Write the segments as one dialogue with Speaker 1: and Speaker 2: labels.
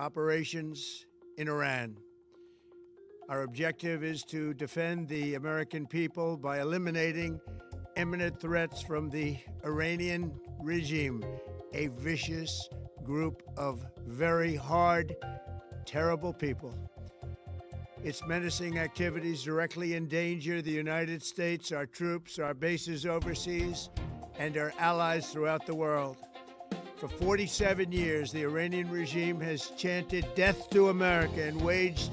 Speaker 1: operations in Iran. Our objective is to defend the American people by eliminating imminent threats from the Iranian regime, a vicious group of very hard, terrible people. Its menacing activities directly endanger the United States, our troops, our bases overseas, and our allies throughout the world. For 47 years, the Iranian regime has chanted death to America and waged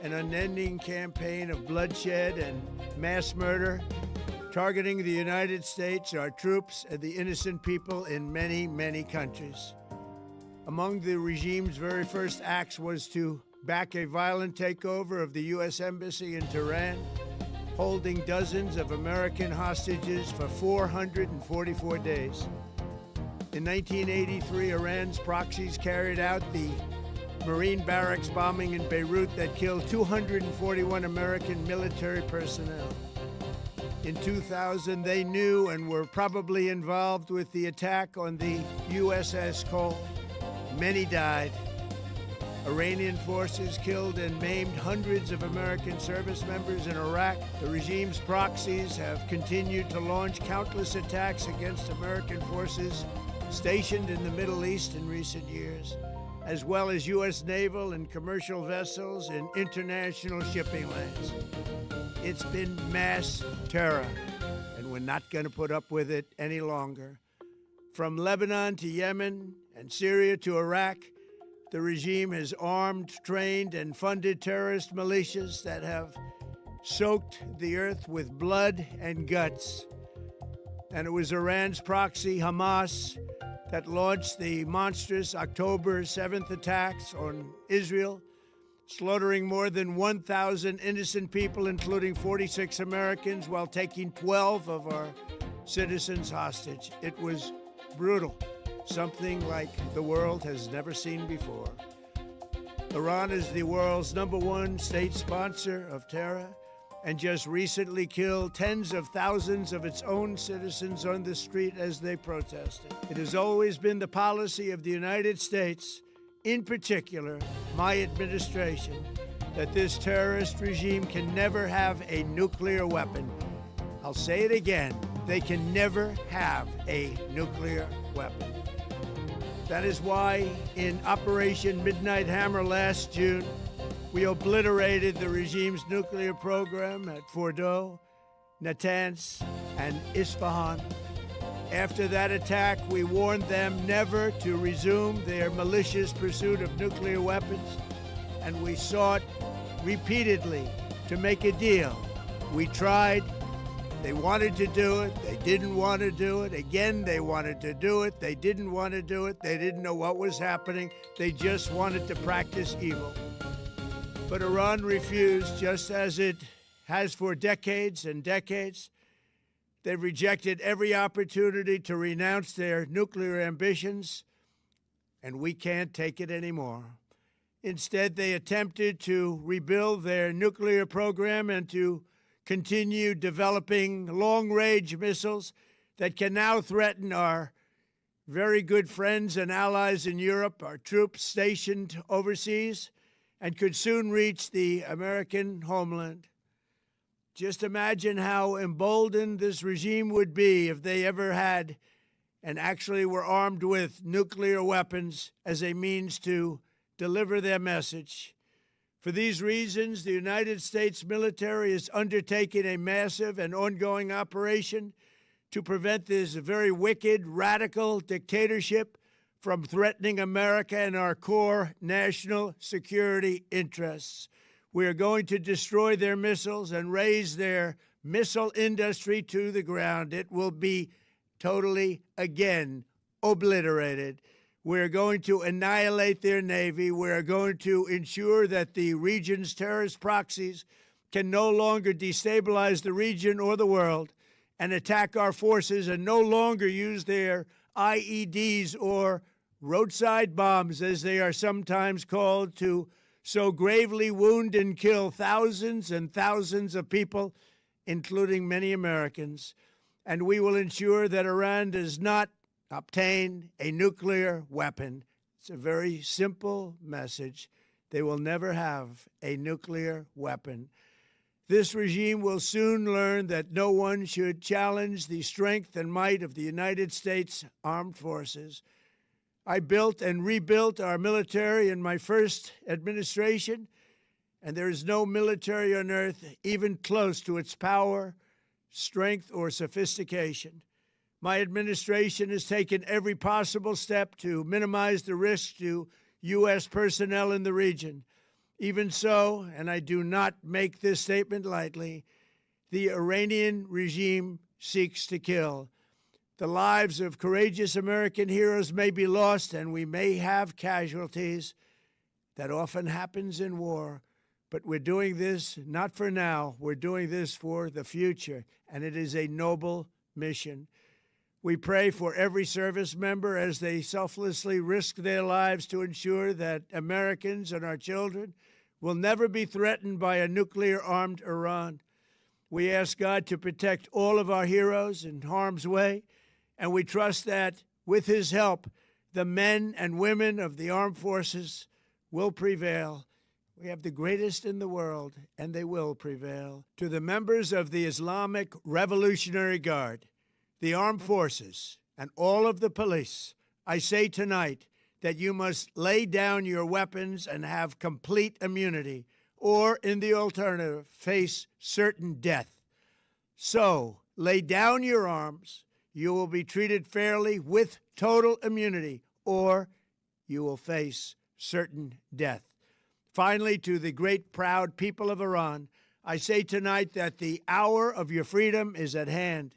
Speaker 1: an unending campaign of bloodshed and mass murder, targeting the United States, our troops, and the innocent people in many, many countries. Among the regime's very first acts was to back a violent takeover of the U.S. Embassy in Tehran, holding dozens of American hostages for 444 days. In 1983, Iran's proxies carried out the Marine barracks bombing in Beirut that killed 241 American military personnel. In 2000, they knew and were probably involved with the attack on the USS Cole. Many died. Iranian forces killed and maimed hundreds of American service members in Iraq. The regime's proxies have continued to launch countless attacks against American forces stationed in the Middle East in recent years, as well as U.S. naval and commercial vessels in international shipping lanes. It's been mass terror, and we're not going to put up with it any longer. From Lebanon to Yemen and Syria to Iraq, the regime has armed, trained, and funded terrorist militias that have soaked the earth with blood and guts. And it was Iran's proxy, Hamas, that launched the monstrous October 7th attacks on Israel, slaughtering more than 1,000 innocent people, including 46 Americans, while taking 12 of our citizens hostage. It was brutal, something like the world has never seen before. Iran is the world's #1 state sponsor of terror and just recently killed tens of thousands of its own citizens on the street as they protested. It has always been the policy of the United States, in particular my administration, that this terrorist regime can never have a nuclear weapon. I'll say it again, they can never have a nuclear weapon. That is why in Operation Midnight Hammer last June, we obliterated the regime's nuclear program at Fordow, Natanz, and Isfahan. After that attack, we warned them never to resume their malicious pursuit of nuclear weapons, and we sought repeatedly to make a deal. We tried. They wanted to do it. They didn't want to do it. Again, they wanted to do it. They didn't want to do it. They didn't know what was happening. They just wanted to practice evil. But Iran refused, just as it has for decades and decades. They've rejected every opportunity to renounce their nuclear ambitions, and we can't take it anymore. Instead, they attempted to rebuild their nuclear program and to continue developing long-range missiles that can now threaten our very good friends and allies in Europe, our troops stationed overseas, and could soon reach the American homeland. Just imagine how emboldened this regime would be if they ever had and actually were armed with nuclear weapons as a means to deliver their message. For these reasons, the United States military is undertaking a massive and ongoing operation to prevent this very wicked, radical dictatorship from threatening America and our core national security interests. We are going to destroy their missiles and raise their missile industry to the ground. It will be totally, again, obliterated. We're going to annihilate their Navy. We're going to ensure that the region's terrorist proxies can no longer destabilize the region or the world and attack our forces and no longer use their IEDs or roadside bombs, as they are sometimes called, to so gravely wound and kill thousands and thousands of people, including many Americans. And we will ensure that Iran does not obtain a nuclear weapon. It's a very simple message. They will never have a nuclear weapon. This regime will soon learn that no one should challenge the strength and might of the United States Armed Forces. I built and rebuilt our military in my first administration, and there is no military on earth even close to its power, strength, or sophistication. My administration has taken every possible step to minimize the risk to U.S. personnel in the region. Even so, and I do not make this statement lightly, the Iranian regime seeks to kill. The lives of courageous American heroes may be lost, and we may have casualties. That often happens in war. But we're doing this not for now. We're doing this for the future, and it is a noble mission. We pray for every service member as they selflessly risk their lives to ensure that Americans and our children will never be threatened by a nuclear-armed Iran. We ask God to protect all of our heroes in harm's way, and we trust that, with his help, the men and women of the armed forces will prevail. We have the greatest in the world, and they will prevail. To the members of the Islamic Revolutionary Guard, the armed forces, and all of the police, I say tonight that you must lay down your weapons and have complete immunity, or, in the alternative, face certain death. So, lay down your arms. You will be treated fairly with total immunity, or you will face certain death. Finally, to the great, proud people of Iran, I say tonight that the hour of your freedom is at hand.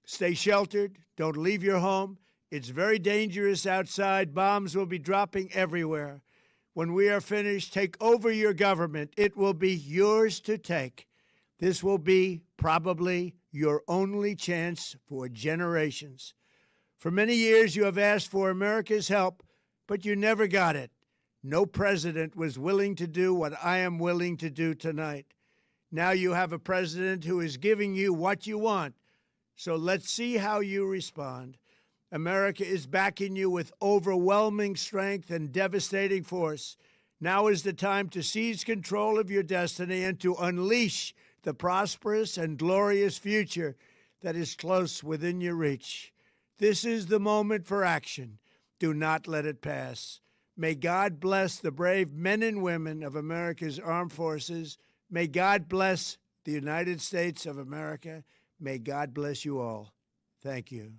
Speaker 1: Stay sheltered. Don't leave your home. It's very dangerous outside. Bombs will be dropping everywhere. When we are finished, take over your government. It will be yours to take. This will be probably your only chance for generations. For many years, you have asked for America's help, but you never got it. No president was willing to do what I am willing to do tonight. Now you have a president who is giving you what you want. So let's see how you respond. America is backing you with overwhelming strength and devastating force. Now is the time to seize control of your destiny and to unleash the prosperous and glorious future that is close within your reach. This is the moment for action. Do not let it pass. May God bless the brave men and women of America's armed forces. May God bless the United States of America. May God bless you all. Thank you.